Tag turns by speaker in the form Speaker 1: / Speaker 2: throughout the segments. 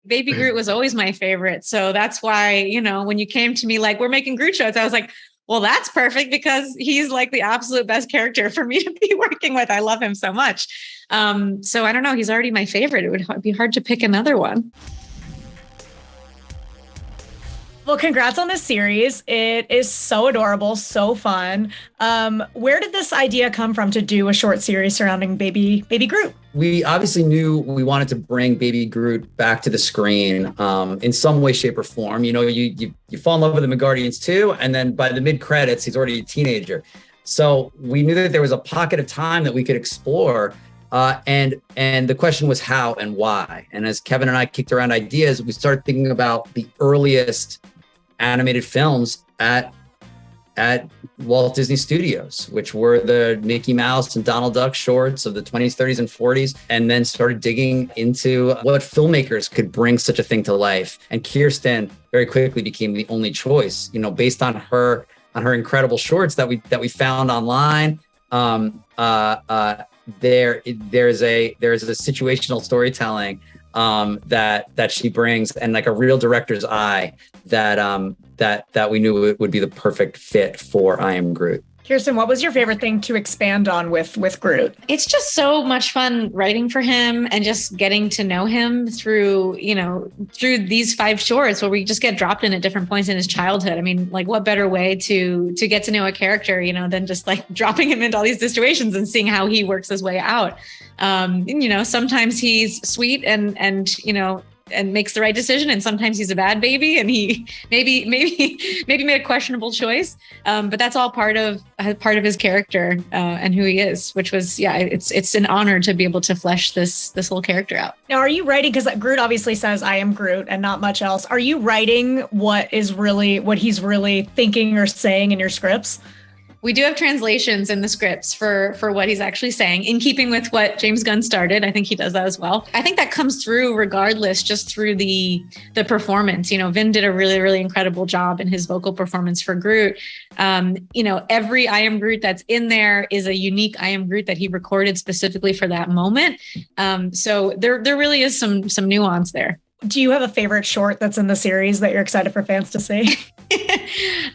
Speaker 1: Baby Groot was always my favorite. So that's why, when you came to me like, we're making Groot shorts, I was like, well, that's perfect because he's like the absolute best character for me to be working with. I love him so much. So I don't know. He's already my favorite. It would be hard to pick another one.
Speaker 2: Well, congrats on this series. It is so adorable, so fun. Where did this idea come from to do a short series surrounding baby Groot?
Speaker 3: We obviously knew we wanted to bring Baby Groot back to the screen in some way, shape, or form. You fall in love with him in Guardians 2, and then by the mid-credits, he's already a teenager. So we knew that there was a pocket of time that we could explore. And the question was how and why. And as Kevin and I kicked around ideas, we started thinking about the earliest animated films at Walt Disney Studios, which were the Mickey Mouse and Donald Duck shorts of the 20s, 30s, and 40s, and then started digging into what filmmakers could bring such a thing to life. And Kirsten very quickly became the only choice, based on her incredible shorts that we found online. There is a situational storytelling that she brings, and like a real director's eye that we knew would be the perfect fit for I Am Groot.
Speaker 2: Kirsten, what was your favorite thing to expand on with Groot?
Speaker 1: It's just so much fun writing for him and just getting to know him through these 5 shorts where we just get dropped in at different points in his childhood. I mean, like, what better way to get to know a character, than just like dropping him into all these situations and seeing how he works his way out. Sometimes he's sweet and makes the right decision, and sometimes he's a bad baby and he maybe made a questionable choice, but that's all part of his character and who he is, which was it's an honor to be able to flesh this whole character out.
Speaker 2: Now, are you writing, because Groot obviously says I am Groot and not much else, are you writing what he's really thinking or saying in your scripts?
Speaker 1: We do have translations in the scripts for what he's actually saying, in keeping with what James Gunn started. I think he does that as well. I think that comes through regardless, just through the performance. Vin did a really, really incredible job in his vocal performance for Groot. Every I Am Groot that's in there is a unique I Am Groot that he recorded specifically for that moment. So there really is some nuance there.
Speaker 2: Do you have a favorite short that's in the series that you're excited for fans to see?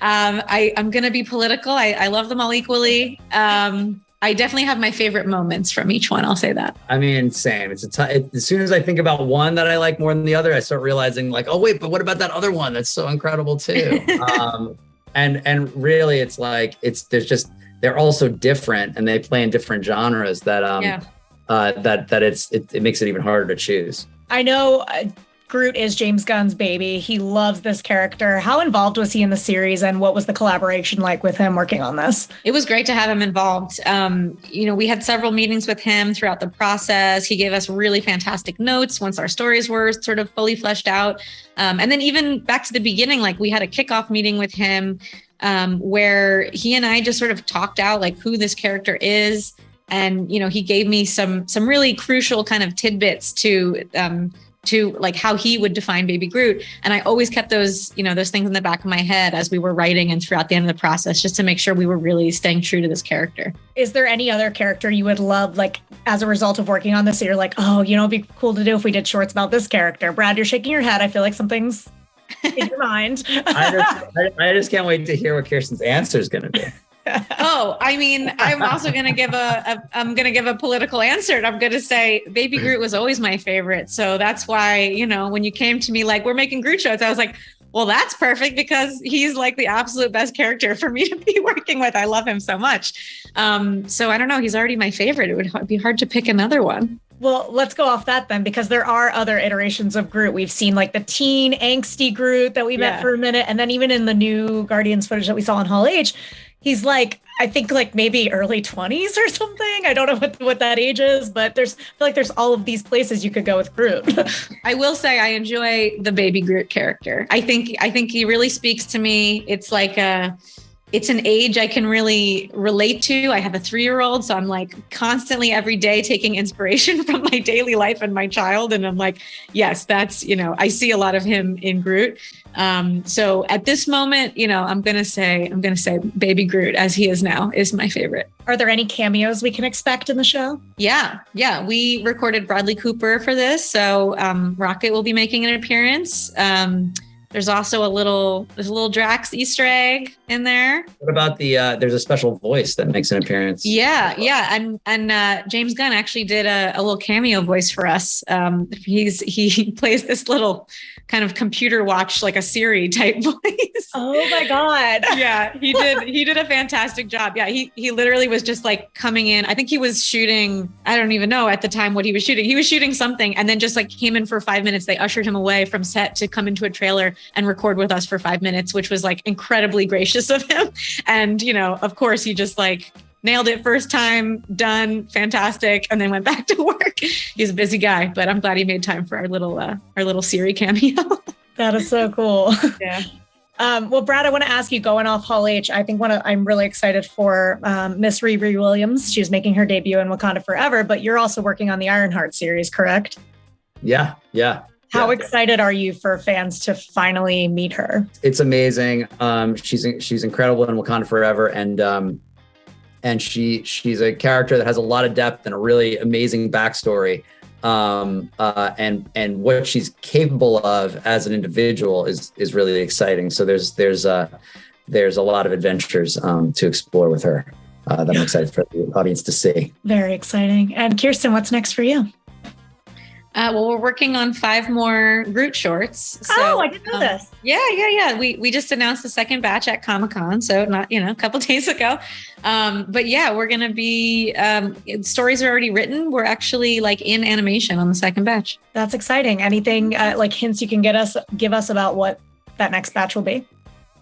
Speaker 1: I'm going to be political. I love them all equally. I definitely have my favorite moments from each one. I'll say that.
Speaker 3: I mean, same. As soon as I think about one that I like more than the other, I start realizing like, oh wait, but what about that other one? That's so incredible too. And really it's like, they're all so different and they play in different genres that it makes it even harder to choose.
Speaker 2: I know Groot is James Gunn's baby. He loves this character. How involved was he in the series, and what was the collaboration like with him working on this?
Speaker 1: It was great to have him involved. We had several meetings with him throughout the process. He gave us really fantastic notes once our stories were sort of fully fleshed out. And then even back to the beginning, like we had a kickoff meeting with him where he and I just sort of talked out like who this character is. And, he gave me some really crucial kind of tidbits to like how he would define Baby Groot. And I always kept those things in the back of my head as we were writing and throughout the end of the process, just to make sure we were really staying true to this character.
Speaker 2: Is there any other character you would love, like as a result of working on this, you're like, oh, it'd be cool to do if we did shorts about this character? Brad, you're shaking your head. I feel like something's in your mind.
Speaker 3: I just can't wait to hear what Kirsten's answer is going to be.
Speaker 1: Oh, I mean, I'm also going to give a political answer, and I'm going to say Baby Groot was always my favorite. So that's why, when you came to me like, we're making Groot shorts, I was like, well, that's perfect because he's like the absolute best character for me to be working with. I love him so much. So I don't know. He's already my favorite. It would be hard to pick another one.
Speaker 2: Well, let's go off that then, because there are other iterations of Groot. We've seen like the teen angsty Groot that we met for a minute. And then even in the new Guardians footage that we saw in Hall H, he's like, I think like maybe early 20s or something. I don't know what that age is, but I feel like there's all of these places you could go with Groot.
Speaker 1: I will say I enjoy the Baby Groot character. I think he really speaks to me. It's like it's an age I can really relate to. I have a 3-year-old, so I'm like constantly every day taking inspiration from my daily life and my child. And I'm like, yes, that's, I see a lot of him in Groot. So at this moment, I'm going to say Baby Groot as he is now is my favorite.
Speaker 2: Are there any cameos we can expect in the show?
Speaker 1: Yeah. We recorded Bradley Cooper for this. So Rocket will be making an appearance. There's also a little Drax Easter egg in there.
Speaker 3: What about there's a special voice that makes an appearance?
Speaker 1: Yeah. And James Gunn actually did a little cameo voice for us. He plays this little kind of computer watch, like a Siri type voice.
Speaker 2: Oh my God.
Speaker 1: Yeah, he did a fantastic job. Yeah, he literally was just like coming in. I think he was shooting, I don't even know at the time what he was shooting. He was shooting something and then just like came in for 5 minutes. They ushered him away from set to come into a trailer and record with us for 5 minutes, which was like incredibly gracious of him. And, of course, he just like nailed it first time, done, fantastic, and then went back to work. He's a busy guy, but I'm glad he made time for our little Siri cameo.
Speaker 2: That is so cool.
Speaker 1: Yeah.
Speaker 2: Well, Brad, I want to ask you, going off Hall H, I think I'm really excited for Miss Riri Williams. She's making her debut in Wakanda Forever, but you're also working on the Ironheart series, correct?
Speaker 3: Yeah.
Speaker 2: How excited are you for fans to finally meet her?
Speaker 3: It's amazing. She's incredible in Wakanda Forever, and she's a character that has a lot of depth and a really amazing backstory. And what she's capable of as an individual is really exciting. So there's a lot of adventures to explore with her that I'm excited for the audience to see.
Speaker 2: Very exciting. And Kirsten, what's next for you?
Speaker 1: Well, we're working on 5 more Groot shorts. So,
Speaker 2: I didn't know this.
Speaker 1: Yeah. We just announced the second batch at Comic-Con, so not a couple days ago. But yeah, we're going to be stories are already written. We're actually like in animation on the second batch.
Speaker 2: That's exciting. Anything like hints you can give us about what that next batch will be?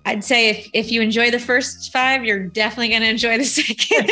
Speaker 1: I'd say if you enjoy the first 5, you're definitely going to enjoy the second.